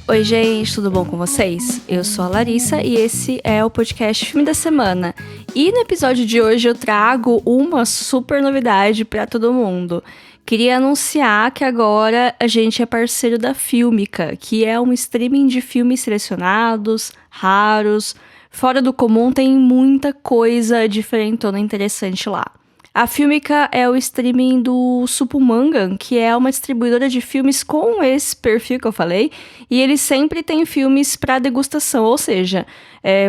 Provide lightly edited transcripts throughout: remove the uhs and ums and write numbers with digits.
Oi, gente, tudo bom com vocês? Eu sou a Larissa e esse é o podcast Filme da Semana. E no episódio de hoje eu trago uma super novidade pra todo mundo. Queria anunciar que agora a gente é parceiro da Filmica, que é um streaming de filmes selecionados, raros, fora do comum, tem muita coisa diferentona interessante lá. A Filmica é o streaming do Supumangan, que é uma distribuidora de filmes com esse perfil que eu falei, e eles sempre têm filmes para degustação, ou seja,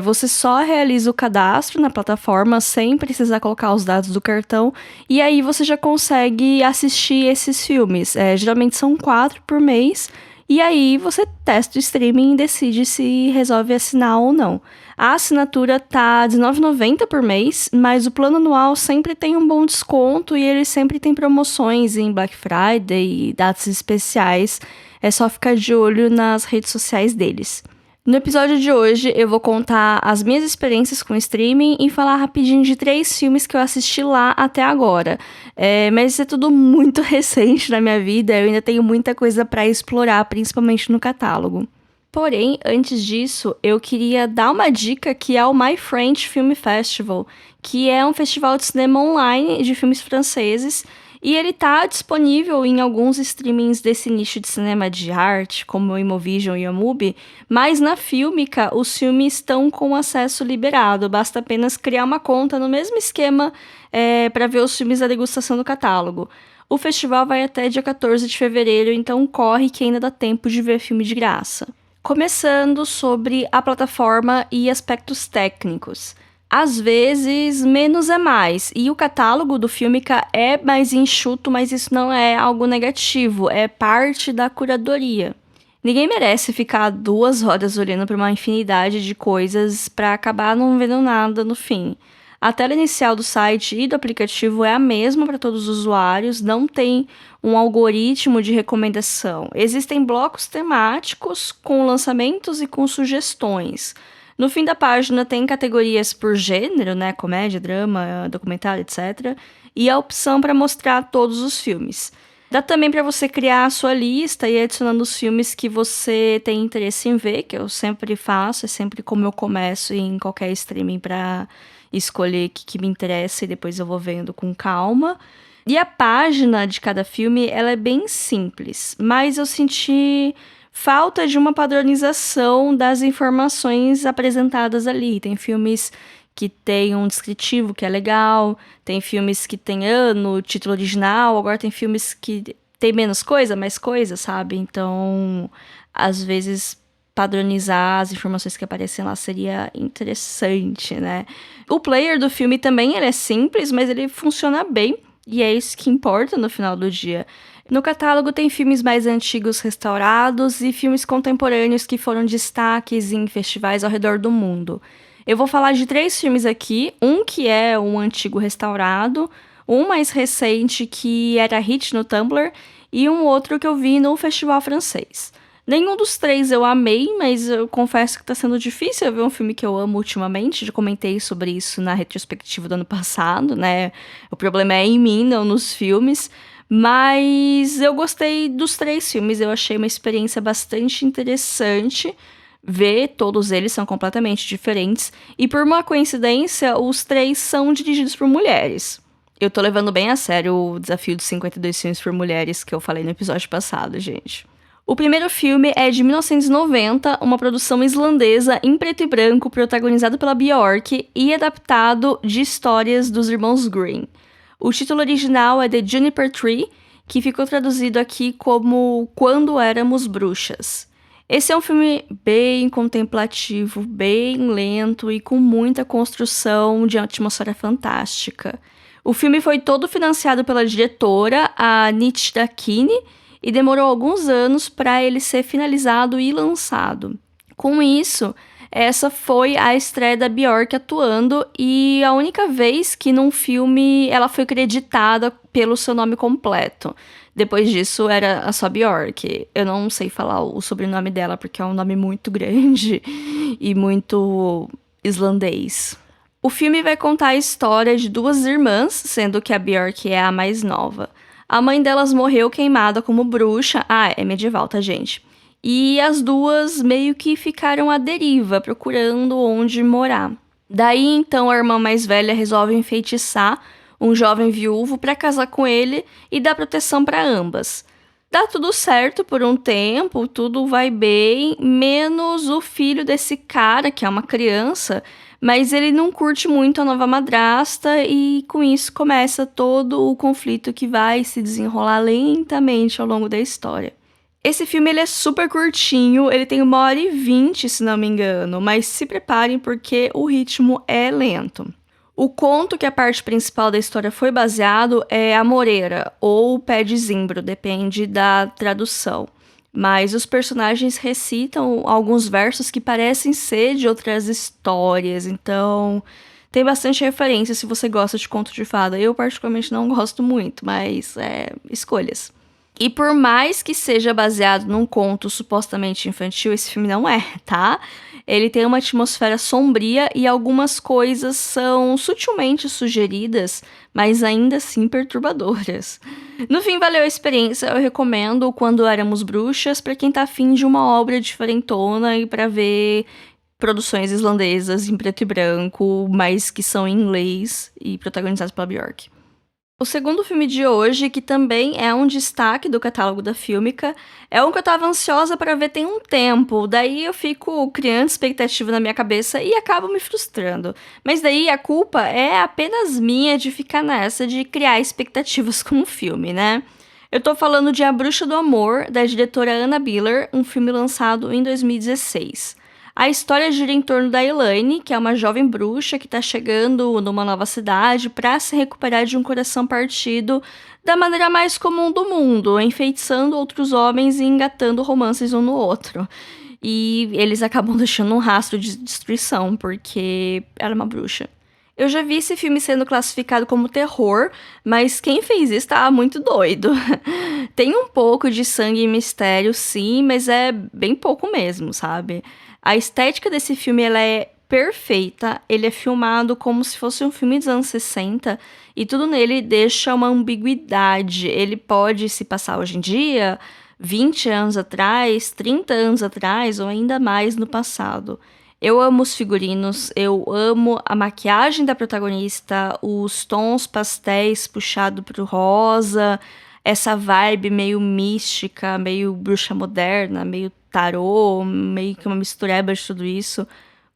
você só realiza o cadastro na plataforma sem precisar colocar os dados do cartão, e aí você já consegue assistir esses filmes. Geralmente são 4 por mês, e aí você testa o streaming e decide se resolve assinar ou não. A assinatura tá R$19,90 por mês, mas o plano anual sempre tem um bom desconto e ele sempre tem promoções em Black Friday e datas especiais. É só ficar de olho nas redes sociais deles. No episódio de hoje, eu vou contar as minhas experiências com streaming e falar rapidinho de 3 filmes que eu assisti lá até agora. Mas isso é tudo muito recente na minha vida, eu ainda tenho muita coisa para explorar, principalmente no catálogo. Porém, antes disso, eu queria dar uma dica que é o My French Film Festival, que é um festival de cinema online de filmes franceses, e ele tá disponível em alguns streamings desse nicho de cinema de arte, como o Imovision e a Mubi, mas na Filmica os filmes estão com acesso liberado, basta apenas criar uma conta no mesmo esquema para ver os filmes da degustação do catálogo. O festival vai até dia 14 de fevereiro, então corre que ainda dá tempo de ver filme de graça. Começando sobre a plataforma e aspectos técnicos. Às vezes, menos é mais, e o catálogo do Filmica é mais enxuto, mas isso não é algo negativo, é parte da curadoria. Ninguém merece ficar 2 horas olhando para uma infinidade de coisas para acabar não vendo nada no fim. A tela inicial do site e do aplicativo é a mesma para todos os usuários, não tem um algoritmo de recomendação. Existem blocos temáticos com lançamentos e com sugestões. No fim da página tem categorias por gênero, né? Comédia, drama, documentário, etc. E a opção para mostrar todos os filmes. Dá também para você criar a sua lista e ir adicionando os filmes que você tem interesse em ver, que eu sempre faço, é sempre como eu começo em qualquer streaming para escolher o que me interessa e depois eu vou vendo com calma. E a página de cada filme, ela é bem simples, mas eu senti falta de uma padronização das informações apresentadas ali. Tem filmes que tem um descritivo que é legal, tem filmes que tem ano, título original, agora tem filmes que tem menos coisa, mais coisa, sabe? Então, às vezes, padronizar as informações que aparecem lá seria interessante, né? O player do filme também ele é simples, mas ele funciona bem, e é isso que importa no final do dia. No catálogo tem filmes mais antigos restaurados e filmes contemporâneos que foram destaques em festivais ao redor do mundo. Eu vou falar de 3 filmes aqui, um que é um antigo restaurado, um mais recente que era hit no Tumblr e um outro que eu vi no festival francês. Nenhum dos 3 eu amei, mas eu confesso que tá sendo difícil eu ver um filme que eu amo ultimamente. Já comentei sobre isso na retrospectiva do ano passado, né? O problema é em mim, não nos filmes. Mas eu gostei dos 3 filmes, eu achei uma experiência bastante interessante. Ver, todos eles são completamente diferentes. E por uma coincidência, os 3 são dirigidos por mulheres. Eu tô levando bem a sério o desafio dos 52 filmes por mulheres que eu falei no episódio passado, gente. O primeiro filme é de 1990, uma produção islandesa em preto e branco, protagonizado pela Björk e adaptado de histórias dos irmãos Grimm. O título original é The Juniper Tree, que ficou traduzido aqui como Quando Éramos Bruxas. Esse é um filme bem contemplativo, bem lento e com muita construção de atmosfera fantástica. O filme foi todo financiado pela diretora, a Nitya Kine, e demorou alguns anos para ele ser finalizado e lançado. Com isso, essa foi a estreia da Björk atuando e a única vez que num filme ela foi creditada pelo seu nome completo. Depois disso era só Björk. Eu não sei falar o sobrenome dela porque é um nome muito grande e muito islandês. O filme vai contar a história de 2 irmãs, sendo que a Björk é a mais nova. A mãe delas morreu queimada como bruxa. É medieval, tá, gente? e as duas meio que ficaram à deriva, procurando onde morar. Daí, então, a irmã mais velha resolve enfeitiçar um jovem viúvo para casar com ele e dar proteção para ambas. Dá tudo certo por um tempo, tudo vai bem, menos o filho desse cara, que é uma criança, mas ele não curte muito a nova madrasta e com isso começa todo o conflito que vai se desenrolar lentamente ao longo da história. Esse filme ele é super curtinho, ele tem 1h20, se não me engano, mas se preparem porque o ritmo é lento. O conto que a parte principal da história foi baseado é A Moreira, ou Pé de Zimbro, depende da tradução. Mas os personagens recitam alguns versos que parecem ser de outras histórias, então tem bastante referência se você gosta de conto de fada. Eu particularmente não gosto muito, mas escolhas. E por mais que seja baseado num conto supostamente infantil, esse filme não é, tá? Ele tem uma atmosfera sombria e algumas coisas são sutilmente sugeridas, mas ainda assim perturbadoras. No fim, valeu a experiência. Eu recomendo Quando Éramos Bruxas para quem tá afim de uma obra diferentona e para ver produções islandesas em preto e branco, mas que são em inglês e protagonizadas pela Björk. O segundo filme de hoje, que também é um destaque do catálogo da Fílmica, é um que eu tava ansiosa para ver tem um tempo, daí eu fico criando expectativa na minha cabeça e acabo me frustrando. Mas daí a culpa é apenas minha de ficar nessa de criar expectativas com o filme, né? Eu tô falando de A Bruxa do Amor, da diretora Anna Biller, um filme lançado em 2016. A história gira em torno da Elaine, que é uma jovem bruxa que está chegando numa nova cidade para se recuperar de um coração partido da maneira mais comum do mundo, enfeitiçando outros homens e engatando romances um no outro. E eles acabam deixando um rastro de destruição, porque ela é uma bruxa. Eu já vi esse filme sendo classificado como terror, mas quem fez isso tá muito doido. Tem um pouco de sangue e mistério, sim, mas é bem pouco mesmo, sabe? A estética desse filme ela é perfeita, ele é filmado como se fosse um filme dos anos 60 e tudo nele deixa uma ambiguidade. Ele pode se passar hoje em dia, 20 anos atrás, 30 anos atrás ou ainda mais no passado. Eu amo os figurinos, eu amo a maquiagem da protagonista, os tons pastéis puxado pro rosa, essa vibe meio mística, meio bruxa moderna, meio tarô, meio que uma mistureba de tudo isso.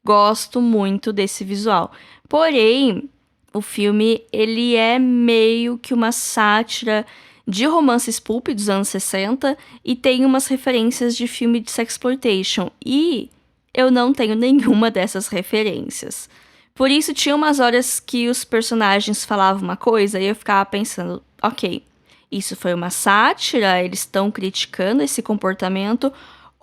Gosto muito desse visual. Porém, o filme, ele é meio que uma sátira de romances pulp dos anos 60 e tem umas referências de filme de sexploitation. E eu não tenho nenhuma dessas referências. Por isso, tinha umas horas que os personagens falavam uma coisa e eu ficava pensando, ok, isso foi uma sátira, eles estão criticando esse comportamento,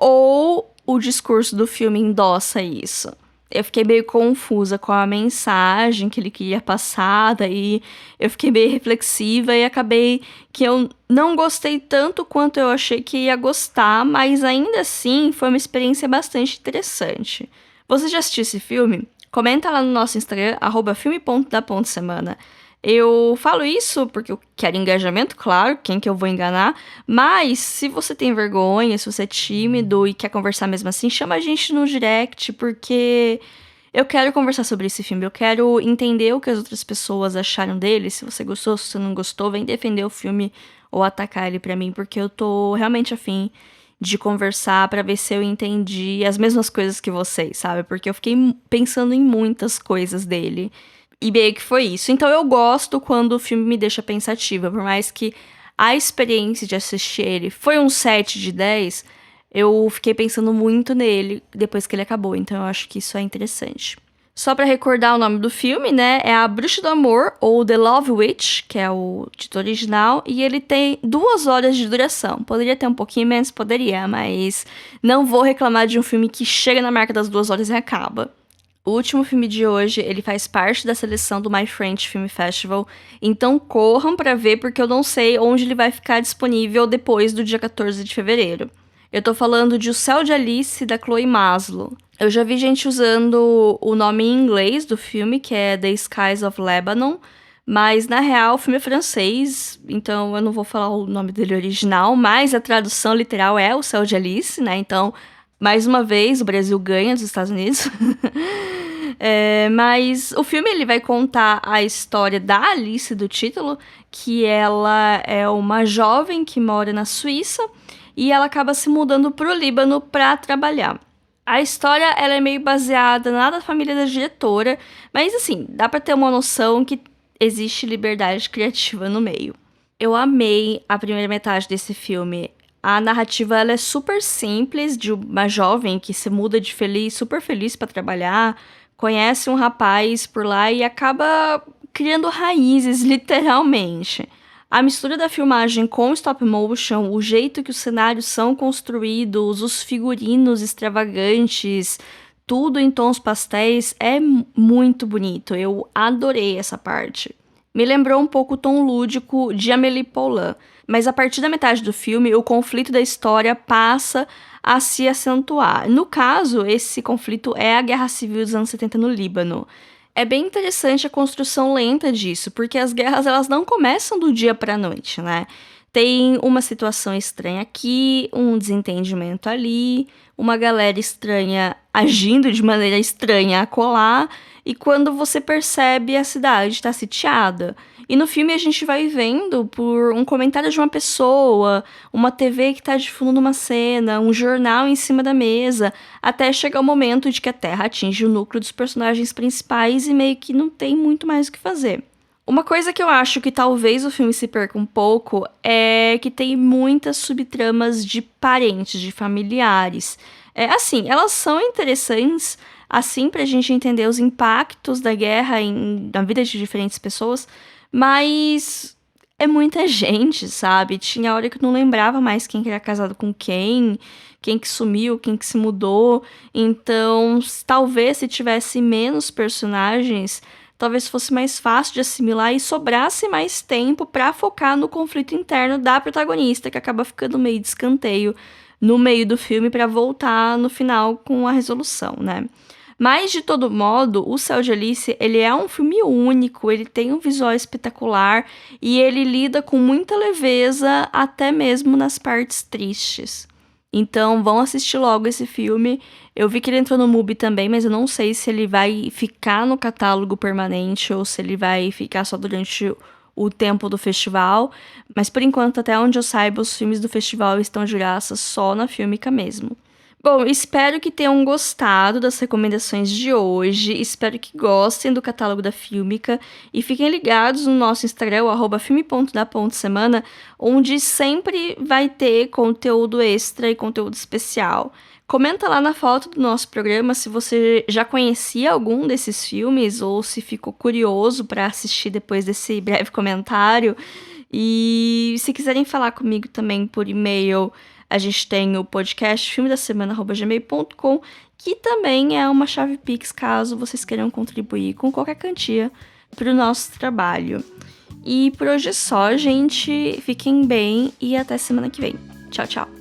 ou o discurso do filme endossa isso? Eu fiquei meio confusa com a mensagem que ele queria passar, daí eu fiquei meio reflexiva e acabei que eu não gostei tanto quanto eu achei que ia gostar, mas ainda assim foi uma experiência bastante interessante. Você já assistiu esse filme? Comenta lá no nosso Instagram, @filme.da.semana. Eu falo isso porque eu quero engajamento, claro, quem que eu vou enganar, mas se você tem vergonha, se você é tímido e quer conversar mesmo assim, chama a gente no direct, porque eu quero conversar sobre esse filme, eu quero entender o que as outras pessoas acharam dele, se você gostou, se você não gostou, vem defender o filme ou atacar ele pra mim, porque eu tô realmente afim de conversar pra ver se eu entendi as mesmas coisas que vocês, sabe? Porque eu fiquei pensando em muitas coisas dele. E meio que foi isso. Então eu gosto quando o filme me deixa pensativa. Por mais que a experiência de assistir ele foi um 7 de 10, eu fiquei pensando muito nele depois que ele acabou. Então eu acho que isso é interessante. Só pra recordar o nome do filme, né? É A Bruxa do Amor, ou The Love Witch, que é o título original. E ele tem 2 horas de duração. Poderia ter um pouquinho menos, poderia. Mas não vou reclamar de um filme que chega na marca das 2 horas e acaba. O último filme de hoje, ele faz parte da seleção do My French Film Festival, então corram pra ver porque eu não sei onde ele vai ficar disponível depois do dia 14 de fevereiro. Eu tô falando de O Céu de Alice, da Chloe Maslow. Eu já vi gente usando o nome em inglês do filme, que é The Skies of Lebanon, Mas, na real, o filme é francês, então eu não vou falar o nome dele original, mas a tradução literal é O Céu de Alice, né? Então, mais uma vez, o Brasil ganha dos Estados Unidos. Mas o filme ele vai contar a história da Alice do título, que ela é uma jovem que mora na Suíça e ela acaba se mudando para o Líbano para trabalhar. A história ela é meio baseada na da família da diretora, mas assim, dá para ter uma noção que existe liberdade criativa no meio. Eu amei a primeira metade desse filme. A narrativa ela é super simples, de uma jovem que se muda de feliz, super feliz para trabalhar, conhece um rapaz por lá e acaba criando raízes, literalmente. A mistura da filmagem com stop motion, o jeito que os cenários são construídos, os figurinos extravagantes, tudo em tons pastéis, é muito bonito. Eu adorei essa parte. Me lembrou um pouco o tom lúdico de Amélie Poulain, mas a partir da metade do filme, o conflito da história passa a se acentuar. No caso, esse conflito é a Guerra Civil dos anos 70 no Líbano. É bem interessante a construção lenta disso, porque as guerras elas não começam do dia para a noite, né? Tem uma situação estranha aqui, um desentendimento ali, uma galera estranha agindo de maneira estranha acolá, e quando você percebe, a cidade está sitiada. E no filme a gente vai vendo por um comentário de uma pessoa, uma TV que está de fundo numa cena, um jornal em cima da mesa, até chegar o momento de que a Terra atinge o núcleo dos personagens principais e meio que não tem muito mais o que fazer. Uma coisa que eu acho que talvez o filme se perca um pouco é que tem muitas subtramas de parentes, de familiares. Assim, elas são interessantes, assim, pra gente entender os impactos da guerra na vida de diferentes pessoas, mas é muita gente, sabe? Tinha hora que eu não lembrava mais quem que era casado com quem que sumiu, quem que se mudou. Então, talvez se tivesse menos personagens, talvez fosse mais fácil de assimilar e sobrasse mais tempo pra focar no conflito interno da protagonista, que acaba ficando meio de escanteio no meio do filme pra voltar no final com a resolução, né? Mas, de todo modo, O Céu de Alice, ele é um filme único, ele tem um visual espetacular e ele lida com muita leveza, até mesmo nas partes tristes. Então, vão assistir logo esse filme. Eu vi que ele entrou no MUBI também, mas eu não sei se ele vai ficar no catálogo permanente ou se ele vai ficar só durante o tempo do festival. Mas, por enquanto, até onde eu saiba, os filmes do festival estão de graça só na Filmica mesmo. Bom, espero que tenham gostado das recomendações de hoje, espero que gostem do catálogo da Filmica e fiquem ligados no nosso Instagram, @filme.da.semana, onde sempre vai ter conteúdo extra e conteúdo especial. Comenta lá na foto do nosso programa se você já conhecia algum desses filmes ou se ficou curioso para assistir depois desse breve comentário. E se quiserem falar comigo também por e-mail, a gente tem o podcast filmedasemana@gmail.com, que também é uma chave Pix, caso vocês queiram contribuir com qualquer quantia para o nosso trabalho. E por hoje é só, gente. Fiquem bem e até semana que vem. Tchau, tchau.